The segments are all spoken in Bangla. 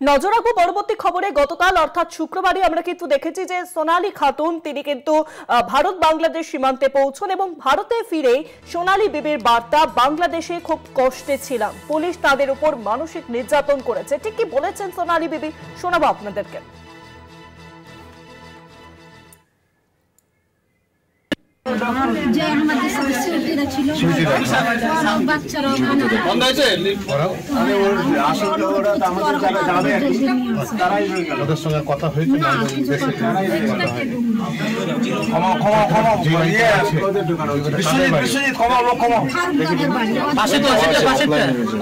নজর রাখবো পরবর্তী খবরে। গতকাল অর্থাৎ শুক্রবারই আমরা কিন্তু দেখেছি যে সোনালী খাতুন তিনি কিন্তু ভারত বাংলাদেশ সীমান্তে পৌঁছন এবং ভারতে ফিরে সোনালী বিবির বার্তা, বাংলাদেশে খুব কষ্টে ছিলাম, পুলিশ তাদের উপর মানসিক নির্যাতন করেছে। ঠিক কি বলেছেন সোনালী বিবি, শোনাবো আপনাদেরকে। যে আমাদের সিকিউরিটিরা ছিল বাচ্চারা ওদের সঙ্গে কথা হয়েছে,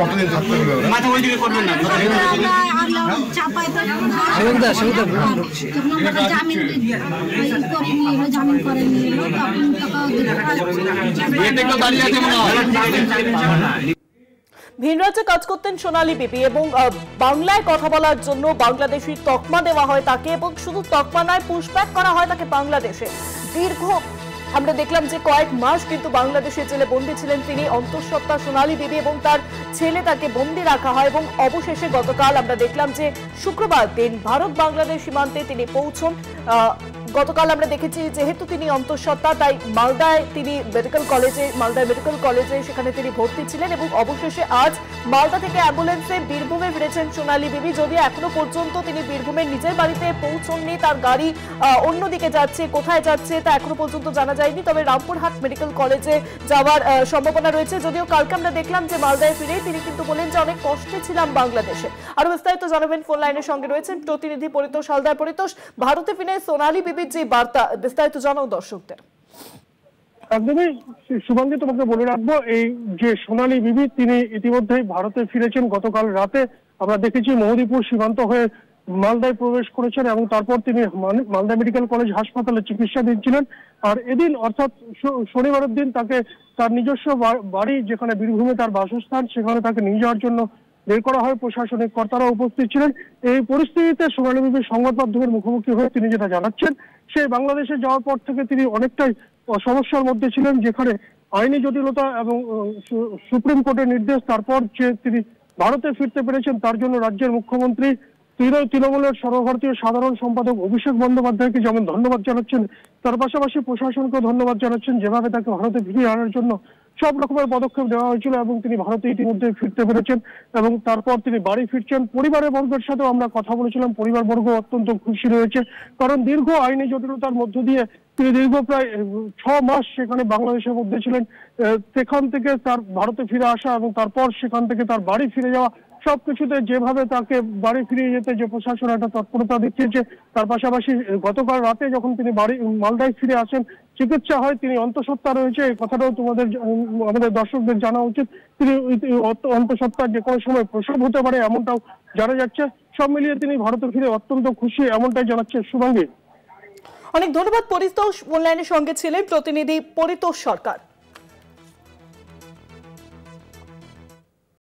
কতদিন থাকতে হবে জামিন করেনি। ভিন রাজ্যে কাজ করতেন সোনালী বিবি এবং বাংলায় কথা বলার জন্য বাংলাদেশি তকমা দেওয়া হয় তাকে, এবং শুধু তকমা নয়, পুশব্যাক করা হয় তাকে বাংলাদেশে। দীর্ঘ আমরা দেখলাম যে কয়েক মাস কিন্তু বাংলাদেশের জেলে বন্দী ছিলেন তিনি, অন্তঃসত্ত্বা সোনালী বিবি এবং তার ছেলে, তাকে বন্দী রাখা হয় এবং অবশেষে গতকাল আমরা দেখলাম যে শুক্রবার দিন ভারত বাংলাদেশ সীমান্তে তিনি পৌঁছন। গতকাল আমরা দেখেছি যেহেতু তিনি অন্তঃসত্ত্বা তাই মালদায় তিনি মালদায় মেডিকেল কলেজে সেখানে তিনি ভর্তি ছিলেন এবং অবশেষে আজ মালদা থেকে অ্যাম্বুলেন্সে বীরভূমে ফিরেছেন সোনালী বিবি। যদিও এখনো পর্যন্ত তিনি বীরভূমের নিজের বাড়িতে পৌঁছননি, তার গাড়ি অন্যদিকে যাচ্ছে, কোথায় যাচ্ছে তা এখনো পর্যন্ত জানা যায়নি, তবে রামপুরহাট মেডিকেল কলেজে যাওয়ার সম্ভাবনা রয়েছে। যদিও কালকে আমরা দেখলাম যে মালদায় ফিরে তিনি কিন্তু বলেন যে অনেক কষ্টে ছিলাম বাংলাদেশে। আরো বিস্তারিত জানাবেন, ফোন লাইনের সঙ্গে রয়েছেন প্রতিনিধি পরিতোষ হালদার। পরিতোষ, ভারতে ফিরে সোনালী বিবি যে বার্তা, বিস্তারিত জানাও দর্শকদের। একদমই শুভাঙ্গী, তোমাকে বলে রাখবো এই যে সোনালী বিবি তিনি ইতিমধ্যেই ভারতে ফিরেছেন। গতকাল রাতে আমরা দেখেছি মহদীপুর সীমান্ত হয়ে মালদায় প্রবেশ করেছেন এবং তারপর তিনি মালদা মেডিকেল কলেজ হাসপাতালে চিকিৎসা দিচ্ছিলেন। আর এদিন অর্থাৎ শনিবারের দিন তাকে তার নিজস্ব বাড়ি, যেখানে বীরভূমে তার বাসস্থান, সেখানে তাকে নিয়ে যাওয়ার জন্য বের করা হয়। প্রশাসনিক কর্তারা উপস্থিত ছিলেন। এই পরিস্থিতিতে সোনালী বিবি সংবাদ মাধ্যমের মুখোমুখি হয়ে তিনি যেটা জানাচ্ছেন, সেই বাংলাদেশে যাওয়ার পর থেকে তিনি অনেকটাই সমস্যার মধ্যে ছিলেন, যেখানে আইনি জটিলতা এবং সুপ্রিম কোর্টের নির্দেশ, তারপর যে তিনি ভারতে ফিরতে পেরেছেন তার জন্য রাজ্যের মুখ্যমন্ত্রী, তৃণমূলের সর্বভারতীয় সাধারণ সম্পাদক অভিষেক বন্দ্যোপাধ্যায়কে যেমন ধন্যবাদ জানাচ্ছেন, তার পাশাপাশি প্রশাসনকে ধন্যবাদ জানাচ্ছেন, যেভাবে তাকে ভারতে ফিরিয়ে আনার জন্য সব রকমের পদক্ষেপ নেওয়া হয়েছিল এবং তিনি ভারতে ইতিমধ্যে ফিরতে পেরেছেন এবং তারপর তিনি বাড়ি ফিরছেন। পরিবারের বর্গের সাথেও আমরা কথা বলেছিলাম, পরিবার বর্গ অত্যন্ত খুশি রয়েছে, কারণ দীর্ঘ আইনি জটিলতার মধ্য দিয়ে তিনি দীর্ঘ প্রায় 6 মাস সেখানে বাংলাদেশের মধ্যে ছিলেন। সেখান থেকে তার ভারতে ফিরে আসা এবং তারপর সেখান থেকে তার বাড়ি ফিরে যাওয়া, সবকিছুতে যেভাবে তাকে বাড়ি ফিরিয়ে যেতে যে প্রশাসন একটা তৎপরতা দেখিয়েছে, তার পাশাপাশি গতকাল রাতে যখন তিনি মালদায় ফিরে আসেন, চিকিৎসা হয়, তিনি অন্তঃসত্ত্বা রয়েছে, এই কথাটাও আমাদের দর্শকদের জানা উচিত। তিনি অন্তঃসত্ত্বা, যে কোনো সময় প্রসব হতে পারে এমনটাও জানা যাচ্ছে। সব মিলিয়ে তিনি ভারতে ফিরে অত্যন্ত খুশি, এমনটাই জানাচ্ছে শুভাঙ্গী। অনেক ধন্যবাদ পরিতোষ, অনলাইনের সঙ্গে ছিলেন প্রতিনিধি পরিতোষ সরকার।